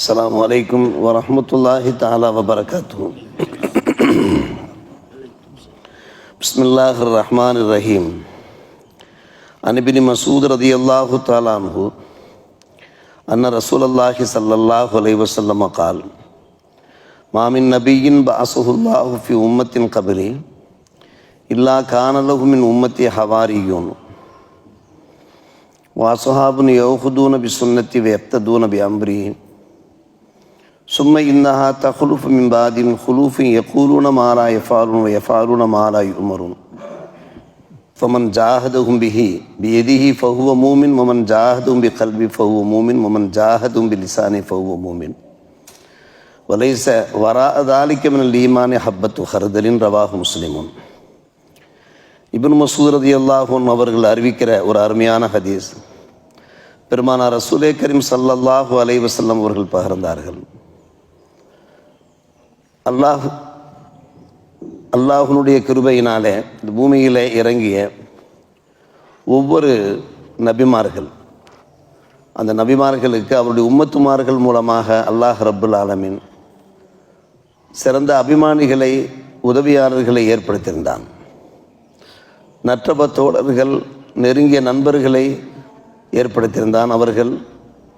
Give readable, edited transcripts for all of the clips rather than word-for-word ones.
السلام عليكم ورحمة الله تعالى وبركاته. بسم الله الرحمن الرحيم. عن ابن مسعود رضي الله تعالى عنه أن رسول الله صلى الله عليه وسلم قال: ما من نبي بعثه الله في أمة قبلي إلا كان له من أمتي حواريون وأصحاب يأخذون بسنتي ويقتدون بأمري ثم إنها تخلف من بعد خلوف يقولون ما لا يفعلون ويفعلون ما لا يؤمرون فمن جاهدهم به بيده فهو مؤمن ومن جاهدهم بقلبه فهو مؤمن ومن جاهدهم بلسانه فهو مؤمن وليس وراء ذلك من الإيمان حبة خردل. رواه مسلم. இப்னு மஸ்ஊத் ரலியல்லாஹு அன்ஹு அவர்கள் அறிவிக்கிற ஒரு அருமையான ஹதீஸ். பெருமானார் ரசூலே கரீம் ஸல்லல்லாஹு அலைஹி வஸல்லம் அவர்கள் பகிர்ந்தார்கள். அல்லாஹ்வுடைய கிருபையினாலே இந்த பூமியிலே இறங்கிய ஒவ்வொரு நபிமார்கள், அந்த நபிமார்களுக்கு அவருடைய உம்மத்துமார்கள் மூலமாக அல்லாஹ் ரப்புல் ஆலமீன் சிறந்த அபிமானிகளை, உதவியாளர்களை ஏற்படுத்தியிருந்தான். நற்றப தோழர்கள், நெருங்கிய நண்பர்களை ஏற்படுத்தியிருந்தான். அவர்கள்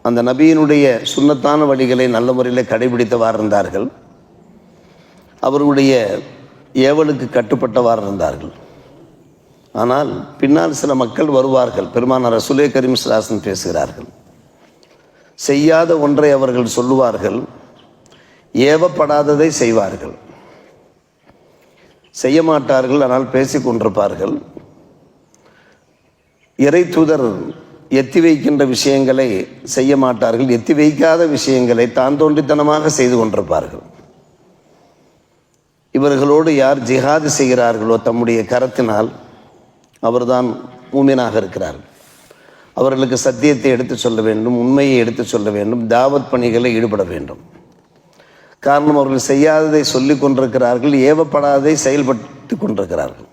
அந்த நபியினுடைய சுன்னத்தான வழிகளை நல்ல முறையில் கடைபிடித்தவாறு இருந்தார்கள். அவர்களுடைய ஏவலுக்கு கட்டுப்பட்டவாறு இருந்தார்கள். ஆனால் பின்னால் சில மக்கள் வருவார்கள். பெருமானார் ரசூலே கரீம் ஸல்லல்லாஹு அலைஹி வஸல்லம் பேசுகிறார்கள். செய்யாத ஒன்றை அவர்கள் சொல்லுவார்கள், ஏவப்படாததை செய்வார்கள். செய்ய மாட்டார்கள், ஆனால் பேசிக் கொண்டிருப்பார்கள். இறை தூதர் எத்தி வைக்கின்ற விஷயங்களை செய்ய மாட்டார்கள், எத்தி வைக்காத விஷயங்களை தான் தோன்றித்தனமாக செய்து கொண்டிருப்பார்கள். இவர்களோடு யார் ஜிஹாது செய்கிறார்களோ தம்முடைய கரத்தினால், அவர்தான் மூமினாக இருக்கிறார். அவர்களுக்கு சத்தியத்தை எடுத்து சொல்ல வேண்டும், உண்மையை எடுத்து சொல்ல வேண்டும், தாவத் பணிகளை ஈடுபட வேண்டும். காரணம், அவர்கள் செய்யாததை சொல்லி கொண்டிருக்கிறார்கள், ஏவப்படாததை செயல்பட்டு கொண்டிருக்கிறார்கள்.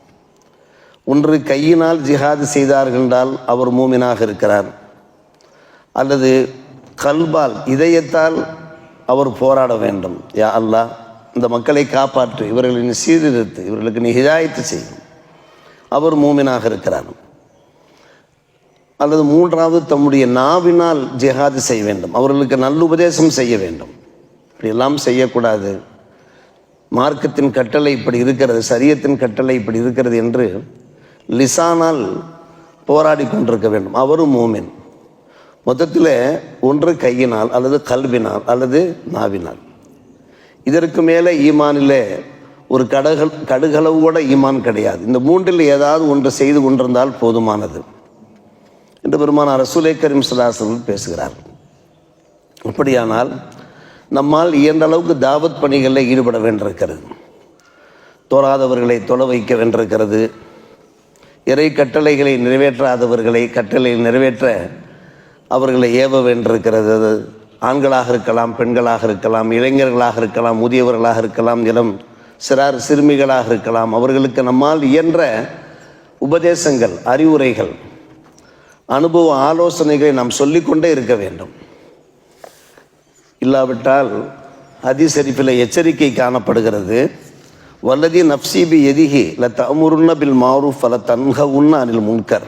ஒன்று கையினால் ஜிஹாது செய்தார்கள் என்றால் அவர் மூமினாக இருக்கிறார், அல்லது கல்பால் இதயத்தால் அவர் போராட வேண்டும். யா அல்லாஹ், இந்த மக்களை காப்பாற்று, இவர்களின் சீர்திருத்து, இவர்களுக்கு நீ ஹிதாயத்து செய்யும், அவர் மூமினாக இருக்கிறார். அல்லது மூன்றாவது தம்முடைய நாவினால் ஜிஹாது செய்ய வேண்டும், அவர்களுக்கு நல்லுபதேசம் செய்ய வேண்டும். இப்படியெல்லாம் செய்யக்கூடாது, மார்க்கத்தின் கட்டளை இப்படி இருக்கிறது, சரியத்தின் கட்டளை இப்படி இருக்கிறது என்று லிசானால் போராடி கொண்டிருக்க வேண்டும், அவரும் மூமின். மொத்தத்தில் ஒன்று கையினால் அல்லது கல்வினால் அல்லது நாவினால். இதற்கு மேலே ஈமானிலே ஒரு கடுகளவு கூட ஈமான் கிடையாது. இந்த மூன்றில் ஏதாவது ஒன்று செய்து கொண்டிருந்தால் போதுமானது என்று பெருமானார் ரசூலே கரீம் ஸல்லல்லாஹு அலைஹி வஸல்லம் பேசுகிறார். அப்படியானால் நம்மால் இயன்ற அளவுக்கு தாவத் பணிகளில் ஈடுபட வேண்டியிருக்கிறது. தோறாதவர்களை தொலை வைக்க வேண்டியிருக்கிறது. இறை கட்டளைகளை நிறைவேற்றாதவர்களை கட்டளை நிறைவேற்ற அவர்களை ஏவ வேண்டியிருக்கிறது. அது ஆண்களாக இருக்கலாம், பெண்களாக இருக்கலாம், இளைஞர்களாக இருக்கலாம், முதியவர்களாக இருக்கலாம், இளம் சிறுமிகளாக இருக்கலாம். அவர்களுக்கு நம்மால் இயன்ற உபதேசங்கள், அறிவுரைகள், அனுபவ ஆலோசனைகளை நாம் சொல்லிக்கொண்டே இருக்க வேண்டும். இல்லாவிட்டால் ஹதீஸ் ஷரீஃபில் எச்சரிக்கை காணப்படுகிறது. வல்லதி நஃப்ஸி பி யதிஹி லதஅமுருன்ன பில் மஅரூஃப் வலதன்ஹவுன்ன அனில் முன்கர்.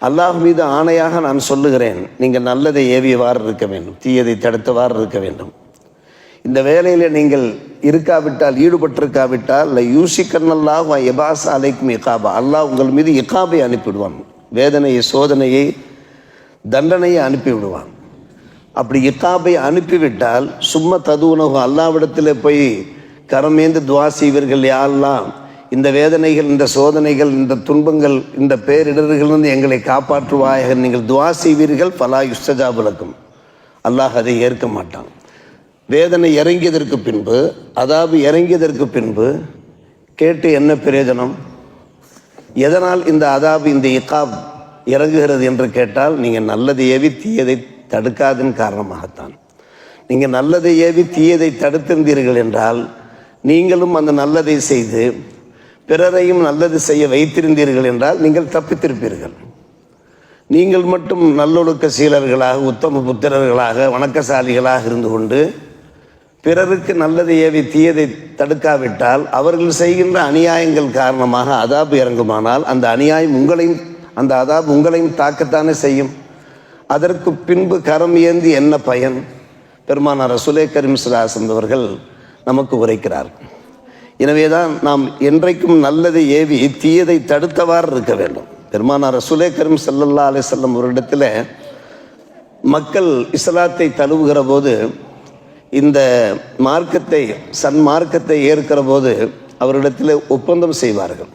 அல்லாஹ் மீது ஆணையாக நான் சொல்லுகிறேன், நீங்கள் நல்லதை ஏவியவாறு இருக்க வேண்டும், தீயதை தடுத்தவாறு இருக்க வேண்டும். இந்த வேலையில் நீங்கள் இருக்காவிட்டால், ஈடுபட்டிருக்காவிட்டால் யூஷிக்கன்னல்லாஹு யபாஸ் அலைக்கும் இகாபா, அல்லாஹ் உங்கள் மீது இகாபை அனுப்பிவிடுவான், வேதனையை, சோதனையை, தண்டனையை அனுப்பிவிடுவான். அப்படி இகாபை அனுப்பிவிட்டால் சும்மா ததுவுனகு, அல்லாவிடத்தில் போய் கரமேந்து துவா செய்வீர்கள், யா அல்லாஹ் இந்த வேதனைகள், இந்த சோதனைகள், இந்த துன்பங்கள், இந்த பேரிடர்களிலிருந்து எங்களை காப்பாற்றுவாயாக நீங்கள் துவா செய்வீர்கள். ஃபலா யுஸ்தஜாபு லக்கும், அல்லாஹ் அதை ஏற்க மாட்டான். வேதனை இறங்கியதற்கு பின்பு, அதாபு இறங்கியதற்கு பின்பு கேட்டு என்ன பிரயோஜனம்? எதனால் இந்த அதாபு, இந்த இகாப் இறங்குகிறது என்று கேட்டால், நீங்கள் நல்லதை ஏவி தீயதை தடுக்காதன் காரணமாகத்தான். நீங்கள் நல்லதை ஏவி தீயதை தடுத்திருந்தீர்கள் என்றால், நீங்களும் அந்த நல்லதை செய்து பிறரையும் நல்லது செய்ய வைத்திருந்தீர்கள் என்றால் நீங்கள் தப்பித்திருப்பீர்கள். நீங்கள் மட்டும் நல்லொழுக்க சீலர்களாக, உத்தம புத்திரர்களாக, வணக்கசாலிகளாக இருந்து கொண்டு பிறருக்கு நல்லதை ஏவி தீயதை தடுக்காவிட்டால் அவர்கள் செய்கின்ற அநியாயங்கள் காரணமாக அதாபு இறங்குமானால் அந்த அநியாயம் உங்களையும், அந்த அதாபு உங்களையும் தாக்கத்தானே செய்யும். அதற்கு பின்பு கரம் ஏந்தி என்ன பயன்? பெருமானார் ரசூலே கரீம் ஸல்லல்லாஹு அலைஹி வஸல்லம் அவர்கள் நமக்கு உரைக்கிறார். எனவேதான் நாம் என்றைக்கும் நல்லதை ஏவி தீயதை தடுத்தவாறு இருக்க வேண்டும். பெருமானார் ரசூலே கரீம் ஸல்லல்லாஹு அலைஹி வஸல்லம் அவரிடத்தில் மக்கள் இஸ்லாத்தை தழுவுகிற போது, இந்த மார்க்கத்தை சன்மார்க்கத்தை ஏற்கிற போது அவரிடத்தில் ஒப்பந்தம் செய்வார்கள்.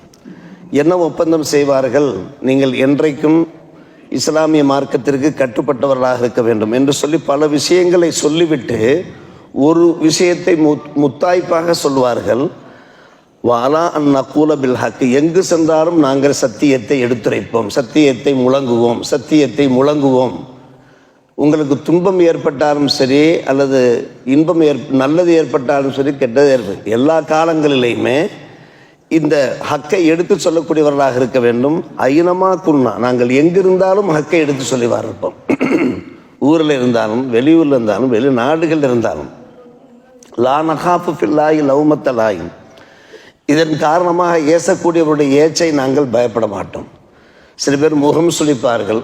என்ன ஒப்பந்தம் செய்வார்கள்? நீங்கள் என்றைக்கும் இஸ்லாமிய மார்க்கத்திற்கு கட்டுப்பட்டவர்களாக இருக்க வேண்டும் என்று சொல்லி பல விஷயங்களை சொல்லிவிட்டு ஒரு விஷயத்தை முத்தாய்ப்பாக சொல்வார்கள். வாலா அன் நக்கூல பில் ஹக், எங்கு சென்றாலும் நாங்கள் சத்தியத்தை எடுத்துரைப்போம், சத்தியத்தை முழங்குவோம், சத்தியத்தை முழங்குவோம். உங்களுக்கு துன்பம் ஏற்பட்டாலும் சரி, அல்லது இன்பம் நல்லது ஏற்பட்டாலும் சரி, கெட்டது ஏற்படும், எல்லா காலங்களிலையுமே இந்த ஹக்கை எடுத்து சொல்லக்கூடியவர்களாக இருக்க வேண்டும். ஐனமா குன்னா, நாங்கள் எங்கிருந்தாலும் ஹக்கை எடுத்து சொல்லி இருப்போம். ஊரில் இருந்தாலும், வெளியூரில் இருந்தாலும், வெளிநாடுகள் இருந்தாலும். லா நகாஃபு ஃபில்லாஹி லௌமத்த லாயின், இதன் காரணமாக ஏசக்கூடியவருடைய ஏச்சை நாங்கள் பயப்பட மாட்டோம். சில பேர் முகம் சுளிப்பார்கள்,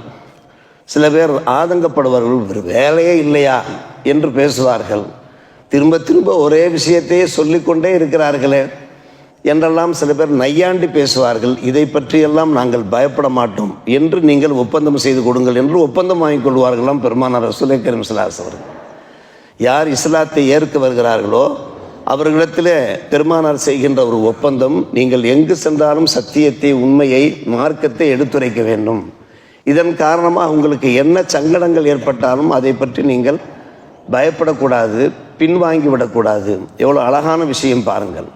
சில பேர் ஆதங்கப்படுவார்கள், ஒரு வேலையே இல்லையா என்று பேசுவார்கள், திரும்ப திரும்ப ஒரே விஷயத்தையே சொல்லிக்கொண்டே இருக்கிறார்களே என்றெல்லாம் சில பேர் நையாண்டி பேசுவார்கள். இதை பற்றியெல்லாம் நாங்கள் பயப்பட மாட்டோம் என்று நீங்கள் ஒப்பந்தம் செய்து கொடுங்கள் என்று ஒப்பந்தம் வாங்கிக் கொள்வார்களாம் பெருமானார் ரசூலே கரீம் ஸல்லல்லாஹு அலைஹி வஸல்லம். யார் இஸ்லாத்தை ஏற்க வருகிறார்களோ அவர்களிடத்திலே பெருமானார் செய்கின்ற ஒரு ஒப்பந்தம், நீங்கள் எங்கு சென்றாலும் சத்தியத்தை, உண்மையை, மார்க்கத்தை எடுத்துரைக்க வேண்டும். இதன் காரணமாக உங்களுக்கு என்ன சங்கடங்கள் ஏற்பட்டாலும் அதை பற்றி நீங்கள் பயப்படக்கூடாது, பின்வாங்கிவிடக்கூடாது. எவ்வளோ அழகான விஷயம் பாருங்கள்.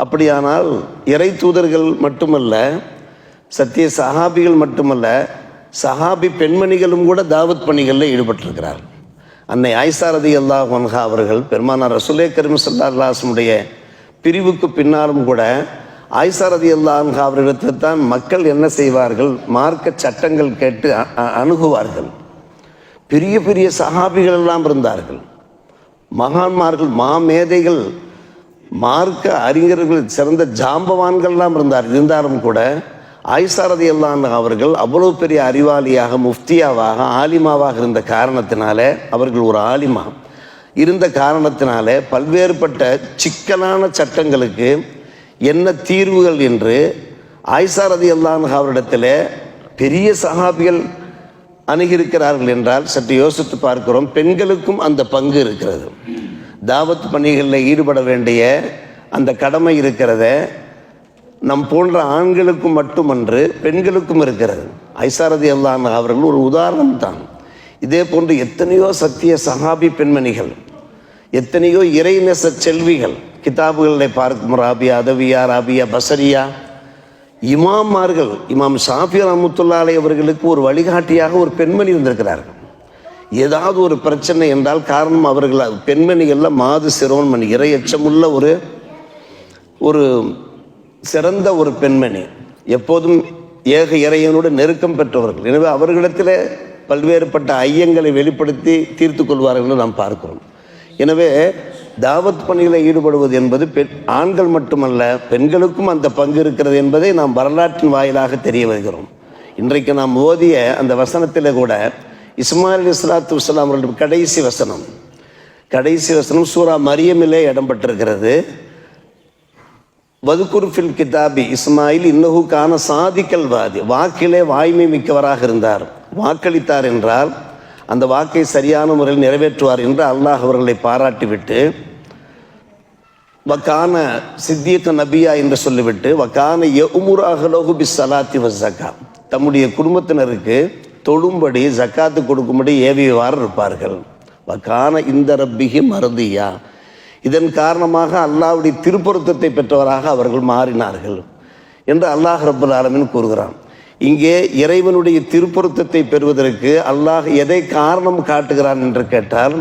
அப்படியானால் இறை தூதர்கள் மட்டுமல்ல, சத்திய சஹாபிகள் மட்டுமல்ல, சஹாபி பெண்மணிகளும் கூட தாவத் பணிகளில் ஈடுபட்டிருக்கிறார்கள். அன்னை ஆயிஷா ரலியல்லாஹு அன்ஹா அவர்கள் பெருமானார் ரசூலே கரீம் ஸல்லல்லாஹு அலைஹி வஸல்லம் பிரிவுக்கு பின்னாலும் கூட ஆயிஷா ரலியல்லாஹு அன்ஹா அவர்களிடத்தில் தான் மக்கள் என்ன செய்வார்கள்? மார்க்க சட்டங்கள் கேட்டு அணுகுவார்கள். பெரிய பெரிய சஹாபிகள் எல்லாம் இருந்தார்கள், மகான்மார்கள், மாமேதைகள், மார்க்க அறிஞர்கள், சிறந்த ஜாம்பவான்கள்லாம் இருந்தாலும் கூட ஆயிஷா ரலியல்லாஹு அன்ஹா அவர்கள் அவ்வளவு பெரிய அறிவாளியாக, முஃப்தியாவாக, ஆலிமாவாக இருந்த காரணத்தினால, அவர்கள் ஒரு ஆலிமா இருந்த காரணத்தினால பல்வேறுபட்ட சிக்கலான சட்டங்களுக்கு என்ன தீர்வுகள் என்று ஆயிஷா ரலியல்லாஹு அன்ஹா அவரிடத்தில் பெரிய சஹாபிகள் அணுகியிருக்கிறார்கள் என்றால் சற்று யோசித்து பார்க்கிறோம். பெண்களுக்கும் அந்த பங்கு இருக்கிறது. தாவத் பணிகளில் ஈடுபட வேண்டிய அந்த கடமை இருக்கிறத நம் போன்ற ஆண்களுக்கும் மட்டுமன்று பெண்களுக்கும் இருக்கிறது. ஆயிஷா ரலியல்லாஹு அன்ஹா அவர்கள் ஒரு உதாரணம் தான். இதே போன்று எத்தனையோ சத்திய சஹாபி பெண்மணிகள், எத்தனையோ இறைநேச செல்விகள் கிதாபுகளில் பார்க்கும், ராபியா, அதவியா, ராபியா, பசரியா, இமாமார்கள், இமாம் ஷாஃபி ரஹ்மத்துல்லாஹி அலைஹி அவர்களுக்கு ஒரு வழிகாட்டியாக ஒரு பெண்மணி இருந்திருக்கிறார்கள். ஏதாவது ஒரு பிரச்சனை என்றால் காரணம் அவர்கள் பெண்மணிகளில் மாது சிரோன்மணி, இறையச்சமுள்ள ஒரு சிறந்த ஒரு பெண்மணி, எப்போதும் ஏக இறைவனோடு நெருக்கம் பெற்றவர்கள். எனவே அவர்களிடத்தில் பல்வேறுபட்ட ஐயங்களை வெளிப்படுத்தி தீர்த்து கொள்வார்கள் நாம் பார்க்கிறோம். எனவே தாவத் பணியில் ஈடுபடுவது என்பது ஆண்கள் மட்டுமல்ல, பெண்களுக்கும் அந்த பங்கு இருக்கிறது என்பதை நாம் வரலாற்றின் வாயிலாக தெரிய வருகிறோம். இன்றைக்கு நாம் ஓதிய அந்த வசனத்தில் கூட இஸ்மாயில் அலைஹிஸ்ஸலாத்து வஸ்ஸலாம் அவர்களுடைய கடைசி வசனம் சூரா மரியமிலே இடம்பெற்றிருக்கிறது. வதுகுர் ஃபில் கிதாபி இஸ்மாயில் இன்னஹு கான சாதிக்கல் வாதி, வாக்கிலே வாய்மை மிக்கவராக இருந்தார். வாக்களித்தார் என்றால் அந்த வாக்கை சரியான முறையில் நிறைவேற்றுவார் என்று அல்லாஹ் அவர்களை பாராட்டிவிட்டு, வக்கான சித்தியக்க நபியா என்று சொல்லிவிட்டு, வக்கான யஉமுரு அஹ்லஹு பிஸ்ஸலாத்தி வஸ்ஸகா, தம்முடைய குடும்பத்தினருக்கு தொழும்படி, ஜக்காத்து கொடுக்கும்படி ஏவியவாறு இருப்பார்கள். வக்கான இந்த ரப்பிஹி மர்தியா, இதன் காரணமாக அல்லாஹ்வுடைய திருப்பொருத்தத்தை பெற்றவராக அவர்கள் மாறினார்கள் என்று அல்லாஹ் ரப்பல் ஆலமீன் கூறுகிறான். இங்கே இறைவனுடைய திருப்பொருத்தத்தை பெறுவதற்கு அல்லாஹ் எதை காரணம் காட்டுகிறான் என்று கேட்டால்,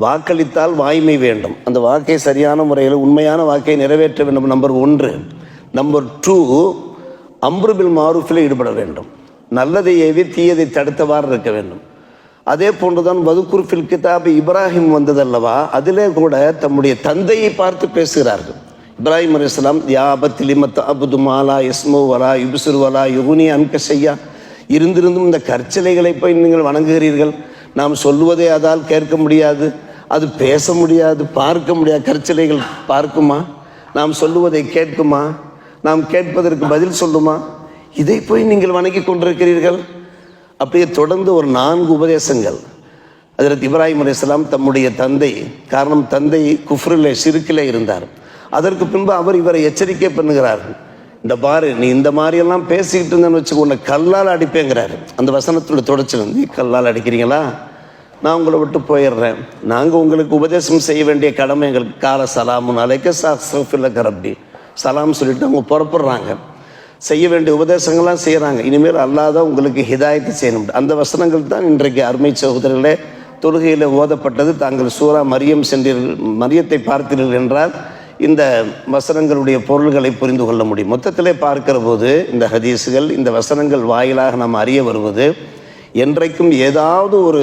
வாக்களித்தால் வாய்மை வேண்டும், அந்த வாக்கை சரியான முறையில் உண்மையான வாக்கை நிறைவேற்ற வேண்டும். நம்பர் 1. நம்பர் 2, அம்ரு பில் மாரூஃபில் ஈடுபட வேண்டும். நல்லதை ஏவி தீயதை தடுத்தவாறு இருக்க வேண்டும். அதே போன்றுதான் வதுக்குர்ஃபில் கிதாப் இப்ராஹிம் வந்ததல்லவா, அதிலே கூட தம்முடைய தந்தையை பார்த்து பேசுகிறார்கள். இப்ராஹிம் அலைஹிஸ்ஸலாம் யா அபத்தி லிம தஅபுது மா லா யஸ்மஉ வலா யுப்சிரு வலா யுக்னி அன்க ஷையா, இருந்திருந்தும் இந்த கற்சிலைகளை போய் நீங்கள் வணங்குகிறீர்கள். நாம் சொல்லுவதை அதால் கேட்க முடியாது, அது பேச முடியாது, பார்க்க முடியாது. கற்சிலைகள் பார்க்குமா? நாம் சொல்லுவதை கேட்குமா? நாம் கேட்பதற்கு பதில் சொல்லுமா? இதை போய் நீங்கள் வணங்கி கொண்டிருக்கிறீர்கள். அப்படியே தொடர்ந்து ஒரு 4 உபதேசங்கள் ஹஜ்ரத் இப்ராஹிம் அலைஹிஸ்ஸலாம் தம்முடைய தந்தை, காரணம் தந்தை குஃப்ரிலே ஷிர்கிலே இருந்தார். அதற்கு பின்பு அவர் இவரை எச்சரிக்கை பண்ணுகிறார்கள். இந்த பாரு, நீ இந்த மாதிரியெல்லாம் பேசிக்கிட்டு இருந்தேன்னு வச்சுக்கோ, உன்னை கல்லால் அடிப்பேங்கிறாரு. அந்த வசனத்தோட தொடர்ச்சி நீ கல்லால் அடிக்கிறீங்களா, நான் உங்களை விட்டு போயிடுறேன். நாங்கள் உங்களுக்கு உபதேசம் செய்ய வேண்டிய கடமை எங்களுக்கு. கால சலாமுன் அலைக்க சஃபில்லக ரப்பி, சலாம் சொல்லிட்டு அவங்க புறப்படுறாங்க. செய்ய வேண்டிய உபதேசங்கள்லாம் செய்கிறாங்க. இனிமேல் அல்லாஹ் தான் உங்களுக்கு ஹிதாயத்தை செய்யணும். அந்த வசனங்கள் தான் இன்றைக்கு அருமை சகோதரர்களே தொழுகையில் ஓதப்பட்டது. தாங்கள் சூரா மரியம் சென்றீர்கள், மரியத்தை பார்த்தீர்கள் என்றால் இந்த வசனங்களுடைய பொருள்களை புரிந்து கொள்ள முடியும். மொத்தத்திலே பார்க்கிற போது இந்த ஹதீஸுகள், இந்த வசனங்கள் வாயிலாக நாம் அறிய வருவது, என்றைக்கும் ஏதாவது ஒரு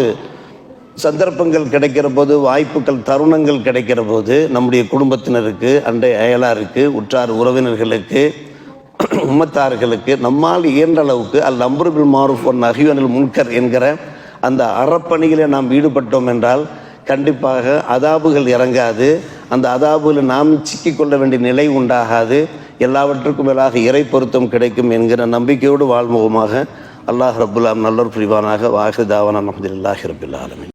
சந்தர்ப்பங்கள் கிடைக்கிற போது, வாய்ப்புகள் தருணங்கள் கிடைக்கிற போது நம்முடைய குடும்பத்தினருக்கு, அண்டை அயலாருக்கு, உற்றார் உறவினர்களுக்கு, உம்மத்தார்களுக்கு நம்மால் இயன்ற அளவுக்கு அம்ரு பில் மாரூஃப் வன் நஹ்யு அனில் முன்கர் என்கிற அந்த அறப்பணிகளை நாம் ஈடுபட்டோம் என்றால் கண்டிப்பாக அதாபுகள் இறங்காது. அந்த அதாபுகளில் நாம் சிக்கிக்கொள்ள வேண்டிய நிலை உண்டாகாது. எல்லாவற்றுக்கும் மேலாக இறை பொருத்தம் கிடைக்கும் என்கிற நம்பிக்கையோடு வாழ்முகமாக அல்லாஹ் ரப்புல் ஆலமீன் நல்லோர் புரிவானாக. வாஹிர் தாவானா அல்ஹம்துலில்லாஹி ரப்பில் ஆலமீன்.